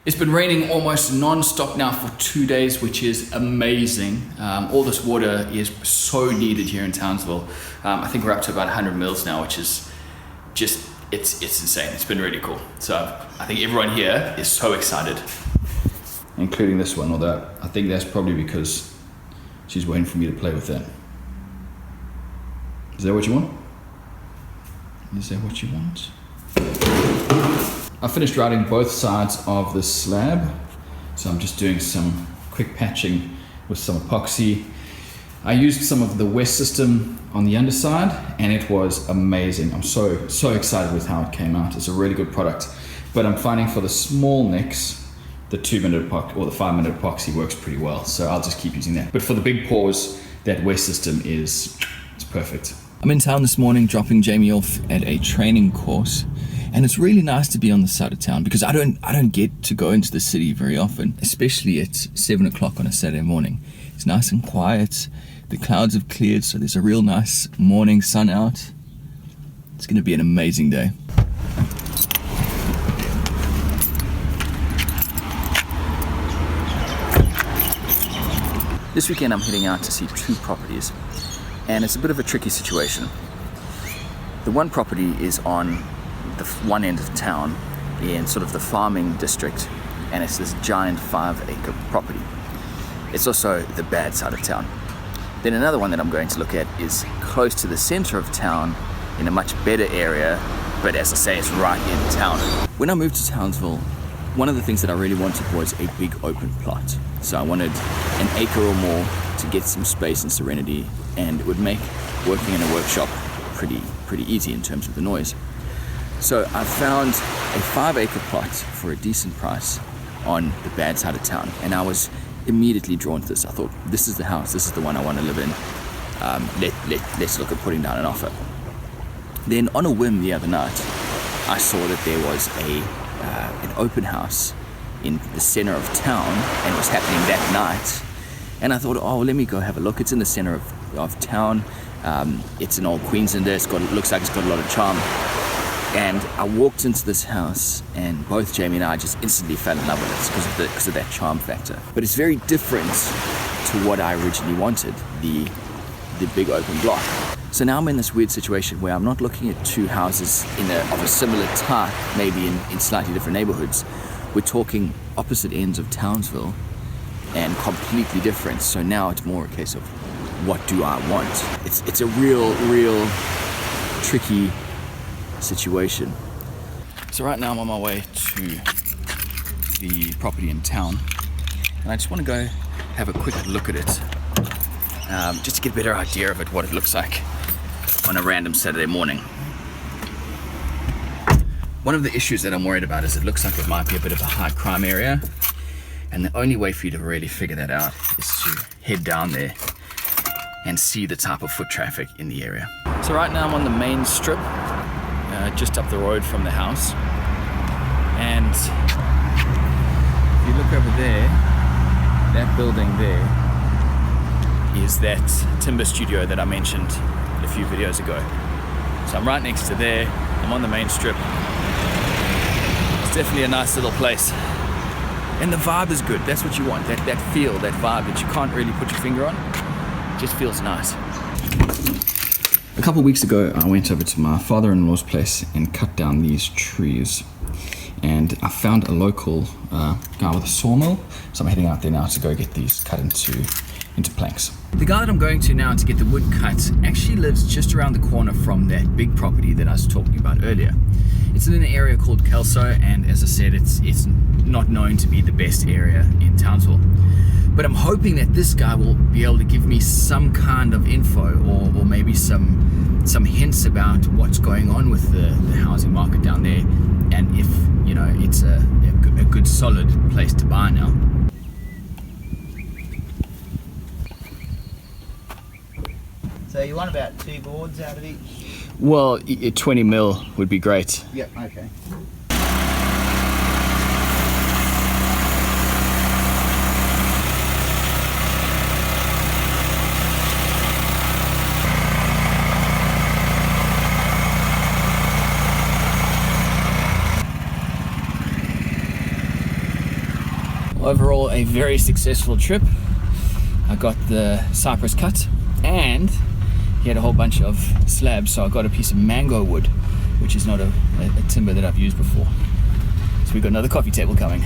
It's been raining almost non-stop now for 2 days, which is amazing. All this water is so needed here in Townsville. I think we're up to about 100 mils now, which is just, it's insane. It's been really cool. So I think everyone here is so excited, including this one, although I think that's probably because she's waiting for me to play with that. Is that what you want? Is that what you want? I finished routing both sides of the slab, so I'm just doing some quick patching with some epoxy. I used some of the West system on the underside and it was amazing. I'm so excited with how it came out. It's a really good product, but I'm finding for the small nicks, the 2-minute epoxy or the 5-minute epoxy works pretty well, so I'll just keep using that. But for the big pours, that West system it's perfect. I'm in town this morning dropping Jamie off at a training course. And it's really nice to be on the side of town because I don't get to go into the city very often, especially at 7 o'clock on a Saturday morning. It's nice and quiet. The clouds have cleared, so there's a real nice morning sun out. It's going to be an amazing day. This weekend I'm heading out to see 2 properties, and it's a bit of a tricky situation. The one property is on the one end of town in sort of the farming district, and it's this giant 5-acre property. It's also the bad side of town. Then another one that I'm going to look at is close to the center of town in a much better area, but as I say, it's right in town. When I moved to Townsville, one of the things that I really wanted was a big open plot. So I wanted an acre or more to get some space and serenity, and it would make working in a workshop pretty easy in terms of the noise. So I found a 5-acre plot for a decent price on the bad side of town, and I was immediately drawn to this. I thought, this is the house, this is the one I want to live in. Let's look at putting down an offer. Then on a whim the other night, I saw that there was an open house in the center of town, and it was happening that night. And I thought, oh, let me go have a look. It's in the center of town. It's an old Queenslander. Looks like it's got a lot of charm. And I walked into this house, and both Jamie and I just instantly fell in love with it because of that charm factor. But it's very different to what I originally wanted, the big open block. So now I'm in this weird situation where I'm not looking at 2 houses of a similar type, maybe in slightly different neighborhoods. We're talking opposite ends of Townsville and completely different. So now it's more a case of, what do I want? It's a real tricky situation. So right now I'm on my way to the property in town, and I just want to go have a quick look at it, just to get a better idea of it, what it looks like on a random Saturday morning. One of the issues that I'm worried about is it looks like it might be a bit of a high crime area, and the only way for you to really figure that out is to head down there and see the type of foot traffic in the area. So right now I'm on the main strip, just up the road from the house, and if you look over there, that building there is that timber studio that I mentioned a few videos ago. So I'm right next to there. I'm on the main strip. It's definitely a nice little place, and the vibe is good. That's what you want, that feel, that vibe that you can't really put your finger on. It just feels nice. A couple of weeks ago, I went over to my father-in-law's place and cut down these trees. And I found a local guy with a sawmill, so I'm heading out there now to go get these cut into planks. The guy that I'm going to now to get the wood cut actually lives just around the corner from that big property that I was talking about earlier. It's in an area called Kelso, and as I said, it's not known to be the best area in Townsville. But I'm hoping that this guy will be able to give me some kind of info, or maybe some hints about what's going on with the housing market down there, and if, you know, it's a good solid place to buy now. So you want about 2 boards out of each? Well, 20 mil would be great. Yep, okay. overall a very successful trip. I got the cypress cut, and he had a whole bunch of slabs, so I got a piece of mango wood, which is not a timber that I've used before. So we've got another coffee table coming.